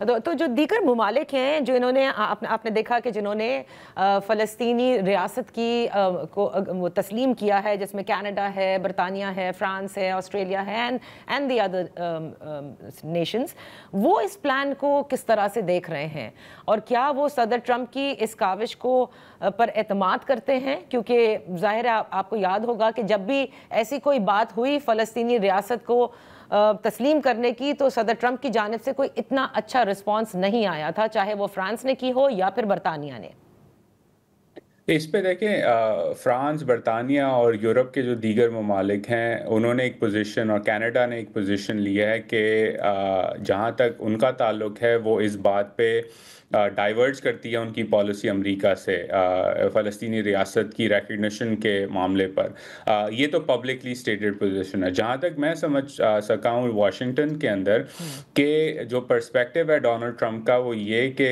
تو جو دیگر ممالک ہیں جو انہوں نے آپ نے دیکھا کہ جنہوں نے فلسطینی ریاست کی کو تسلیم کیا ہے، جس میں کینیڈا ہے، برطانیہ ہے، فرانس ہے، آسٹریلیا ہے اینڈ دی ادر نیشنز، وہ اس پلان کو کس طرح سے دیکھ رہے ہیں اور کیا وہ صدر ٹرمپ کی اس کاوش کو پر اعتماد کرتے ہیں؟ کیونکہ ظاہر ہے آپ کو یاد ہوگا کہ جب بھی ایسی کوئی بات ہوئی فلسطینی ریاست کو تسلیم کرنے کی تو صدر ٹرمپ کی جانب سے کوئی اتنا اچھا رسپانس نہیں آیا تھا، چاہے وہ فرانس نے کی ہو یا پھر برطانیہ نے۔ اس پہ دیکھیں فرانس، برطانیہ اور یورپ کے جو دیگر ممالک ہیں انہوں نے ایک پوزیشن، اور کینیڈا نے ایک پوزیشن لیا ہے کہ جہاں تک ان کا تعلق ہے وہ اس بات پہ ڈائیورج کرتی ہے ان کی پالیسی امریکہ سے فلسطینی ریاست کی ریکگنیشن کے معاملے پر۔ یہ تو پبلکلی اسٹیٹڈ پوزیشن ہے۔ جہاں تک میں سمجھ سکا ہوں واشنگٹن کے اندر کہ جو پرسپیکٹیو ہے ڈونلڈ ٹرمپ کا وہ یہ کہ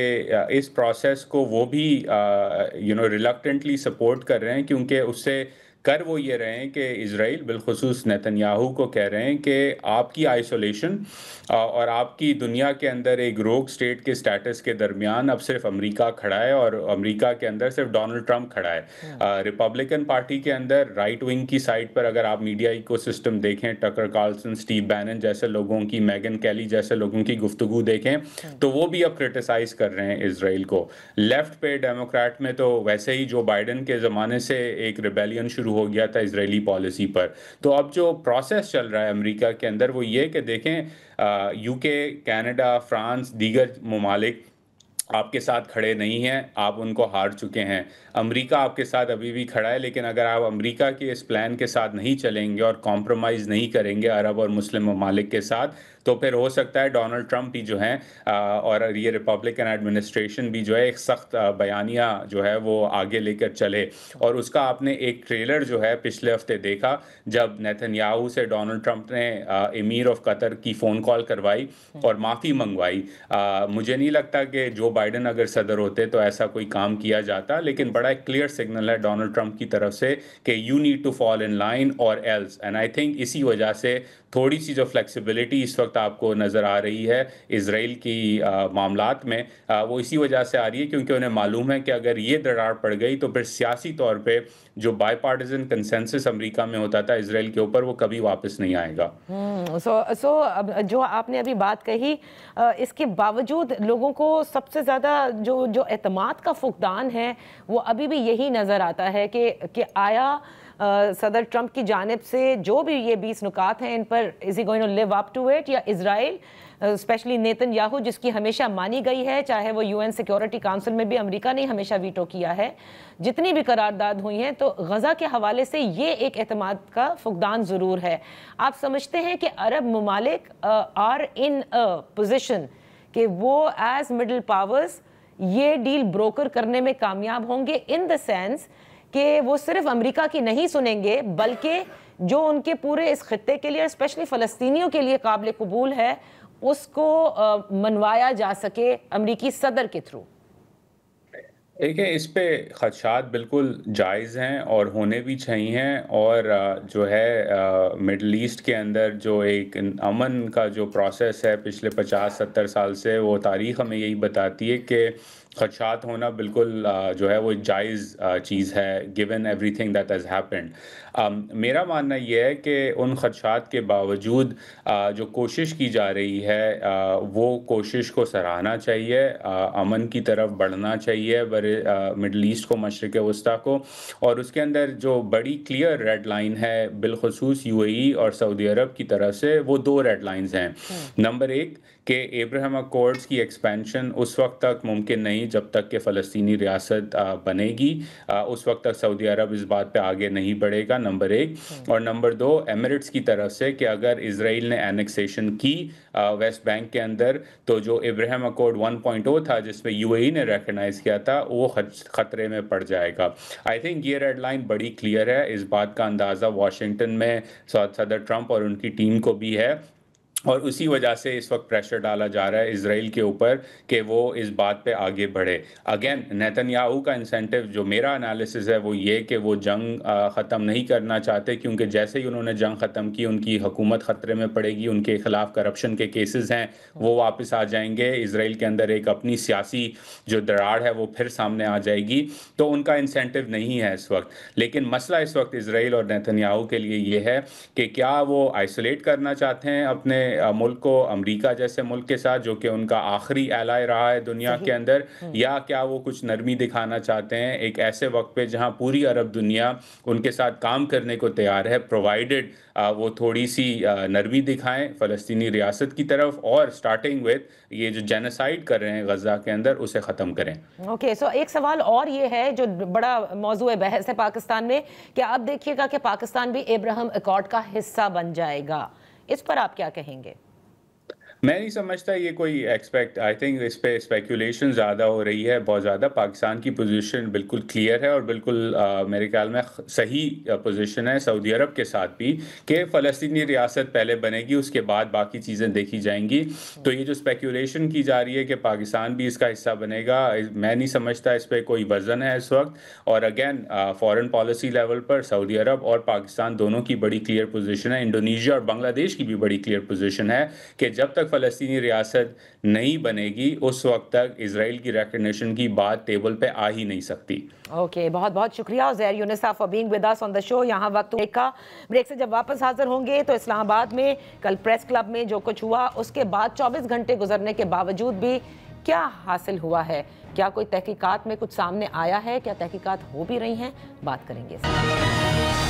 اس پروسیس کو وہ بھی ریلکٹنٹلی سپورٹ کر رہے ہیں، کیونکہ اس سے کر وہ یہ رہے ہیں کہ اسرائیل بالخصوص نیتن یاہو کو کہہ رہے ہیں کہ آپ کی آئسولیشن اور آپ کی دنیا کے اندر ایک روگ سٹیٹ کے سٹیٹس کے درمیان اب صرف امریکہ کھڑا ہے، اور امریکہ کے اندر صرف ڈونلڈ ٹرمپ کھڑا ہے۔ ریپبلکن پارٹی کے اندر رائٹ ونگ کی سائڈ پر اگر آپ میڈیا ایکو سسٹم دیکھیں، ٹکر کارلسن، سٹیو بینن جیسے لوگوں کی، میگن کیلی جیسے لوگوں کی گفتگو دیکھیں تو وہ بھی اب کرٹیسائز کر رہے ہیں اسرائیل کو۔ لیفٹ پہ ڈیموکریٹ میں تو ویسے ہی جو بائیڈن کے زمانے سے ایک ریبیلین شروع ہو گیا تھا اسرائیلی پالیسی پر۔ تو اب جو پروسیس چل رہا ہے امریکہ کے اندر وہ یہ کہ دیکھیں یو کے، کینیڈا، فرانس، دیگر ممالک آپ کے ساتھ کھڑے نہیں ہیں، آپ ان کو ہار چکے ہیں۔ امریکہ آپ کے ساتھ ابھی بھی کھڑا ہے، لیکن اگر آپ امریکہ کے اس پلان کے ساتھ نہیں چلیں گے اور کمپرومائز نہیں کریں گے عرب اور مسلم ممالک کے ساتھ تو پھر ہو سکتا ہے ڈونلڈ ٹرمپ ہی جو ہیں اور یہ ریپبلکن ایڈمنسٹریشن بھی جو ہے ایک سخت بیانیہ جو ہے وہ آگے لے کر چلے۔ اور اس کا آپ نے ایک ٹریلر جو ہے پچھلے ہفتے دیکھا جب نیتن یاہو سے ڈونلڈ ٹرمپ نے امیر آف قطر کی فون کال کروائی اور معافی منگوائی۔ مجھے نہیں لگتا کہ جو بائیڈن اگر صدر ہوتے تو ایسا کوئی کام کیا جاتا، لیکن بڑا ایک کلیئر سگنل ہے ڈونلڈ ٹرمپ کی طرف سے کہ you need to fall in line اور ایلس، اینڈ آئی تھنک اسی وجہ سے تھوڑی سی جو فلیکسیبلٹی اس وقت آپ کو نظر آ رہی ہے اسرائیل کی معاملات میں، وہ اسی وجہ سے آ رہی ہے کیونکہ انہیں معلوم ہے کہ اگر یہ دراڑ پڑ گئی تو پھر سیاسی طور پہ جو بائی پارٹیزن کنسنسس امریکہ میں ہوتا تھا اسرائیل کے اوپر وہ کبھی واپس نہیں آئے گا۔ سو جو آپ نے ابھی بات کہی، اس کے باوجود لوگوں کو سب سے زیادہ جو اعتماد کا فقدان ہے وہ ابھی بھی یہی نظر آتا ہے کہ آیا صدر ٹرمپ کی جانب سے جو بھی یہ 20 نکات ہیں ان پر is he going to live up to it، یا اسرائیل اسپیشلی نیتن یاہو جس کی ہمیشہ مانی گئی ہے، چاہے وہ UN سیکیورٹی کونسل میں بھی امریکہ نے ہمیشہ ویٹو کیا ہے، جتنی بھی قرارداد ہوئی ہیں، تو غزہ کے حوالے سے یہ ایک اعتماد کا فقدان ضرور ہے۔ آپ سمجھتے ہیں کہ عرب ممالک are in a position کہ وہ ایز مڈل پاورز یہ ڈیل بروکر کرنے میں کامیاب ہوں گے، ان دا سینس کہ وہ صرف امریکہ کی نہیں سنیں گے بلکہ جو ان کے پورے اس خطے کے لیے اسپیشلی فلسطینیوں کے لیے قابل قبول ہے اس کو منوایا جا سکے امریکی صدر کے تھرو؟ دیکھیں اس پہ خدشات بالکل جائز ہیں اور ہونے بھی چاہیے، اور جو ہے مڈل ایسٹ کے اندر جو ایک امن کا جو پروسیس ہے پچھلے 50-70 سال سے، وہ تاریخ ہمیں یہی بتاتی ہے کہ خدشات ہونا بالکل جو ہے وہ ایک جائز چیز ہے given everything that has happened۔ میرا ماننا یہ ہے کہ ان خدشات کے باوجود جو کوشش کی جا رہی ہے وہ کوشش کو سراہنا چاہیے، امن کی طرف بڑھنا چاہیے مڈل ایسٹ کو، مشرق وسطیٰ کو، اور اس کے اندر جو بڑی کلیئر ریڈ لائن ہے بالخصوص UAE اور سعودی عرب کی طرف سے، وہ 2 ریڈ لائنز ہیں۔ نمبر 1 کہ ابراہیم اکارڈز کی ایکسپینشن اس وقت تک ممکن نہیں جب تک کہ فلسطینی ریاست بنے گی، اس وقت تک سعودی عرب اس بات پہ آگے نہیں بڑھے گا، نمبر 1۔ اور نمبر 2 ایمریٹس کی طرف سے کہ اگر اسرائیل نے اینیکسیشن کی ویسٹ بینک کے اندر تو جو ابراہیم اکارڈ 1.0 تھا جس میں UAE نے ریکگنائز کیا تھا وہ خطرے میں پڑ جائے گا۔ آئی تھنک یہ ریڈ لائن بڑی کلیئر ہے، اس بات کا اندازہ واشنگٹن میں صدر ٹرمپ اور ان کی ٹیم کو بھی ہے، اور اسی وجہ سے اس وقت پریشر ڈالا جا رہا ہے اسرائیل کے اوپر کہ وہ اس بات پہ آگے بڑھے. اگین نیتن یاہو کا انسینٹیو جو میرا انالیسز ہے وہ یہ کہ وہ جنگ ختم نہیں کرنا چاہتے، کیونکہ جیسے ہی انہوں نے جنگ ختم کی ان کی حکومت خطرے میں پڑے گی، ان کے خلاف کرپشن کے کیسز ہیں وہ واپس آ جائیں گے، اسرائیل کے اندر ایک اپنی سیاسی جو دراڑ ہے وہ پھر سامنے آ جائے گی، تو ان کا انسینٹیو نہیں ہے اس وقت. لیکن مسئلہ اس وقت اسرائیل اور نیتن یاہو کے لیے یہ ہے کہ کیا وہ آئسولیٹ کرنا چاہتے ہیں اپنے ملک کو امریکہ جیسے ملک کے ساتھ جو کہ ان کا آخری ایلائی رہا ہے دنیا کے اندر، یا کیا وہ کچھ نرمی دکھانا چاہتے ہیں ایک ایسے وقت پہ جہاں پوری عرب دنیا ان کے ساتھ کام کرنے کو تیار ہے، پرووائڈڈ وہ تھوڑی سی نرمی دکھائیں فلسطینی ریاست کی طرف، اور سٹارٹنگ وتھ یہ جو جینوسائیڈ کر رہے ہیں غزہ کے اندر اسے ختم کریں. اوکے، سو ایک سوال اور یہ ہے جو بڑا موضوع بحث ہے پاکستان میں، کہ اب دیکھیے گا کہ پاکستان بھی ابراہیم ایکارڈ کا حصہ بن جائے گا، اس پر آپ کیا کہیں گے؟ میں نہیں سمجھتا یہ کوئی آئی تھنک اس پہ اسپیکولیشن زیادہ ہو رہی ہے بہت زیادہ. پاکستان کی پوزیشن بالکل کلیئر ہے اور بالکل میرے خیال میں صحیح پوزیشن ہے سعودی عرب کے ساتھ بھی، کہ فلسطینی ریاست پہلے بنے گی اس کے بعد باقی چیزیں دیکھی جائیں گی. تو یہ جو اسپیکولیشن کی جا رہی ہے کہ پاکستان بھی اس کا حصہ بنے گا، میں نہیں سمجھتا اس پہ کوئی وزن ہے اس وقت. اور اگین فارن پالیسی لیول پر سعودی عرب اور پاکستان دونوں کی بڑی کلیئر پوزیشن ہے، انڈونیشیا اور بنگلہ دیش کی بھی بڑی کلیئر پوزیشن ہے کہ جب تک فلسطینی ریاست نہیں بنے گی اس وقت تک اسرائیل کی ریکگنیشن کی بات ٹیبل پہ آ ہی نہیں سکتی. اوکے، بہت بہت شکریہ Uzair Younas for being with us on the show. یہاں وقت کا بریک سے جب واپس حاضر ہوں گے تو اسلام آباد میں کل پریس کلب میں جو کچھ ہوا اس کے بعد 24 گھنٹے گزرنے کے باوجود بھی کیا حاصل ہوا ہے، کیا کوئی تحقیقات میں کچھ سامنے آیا ہے، کیا تحقیقات ہو بھی رہی ہیں، بات کریں گے اس میں.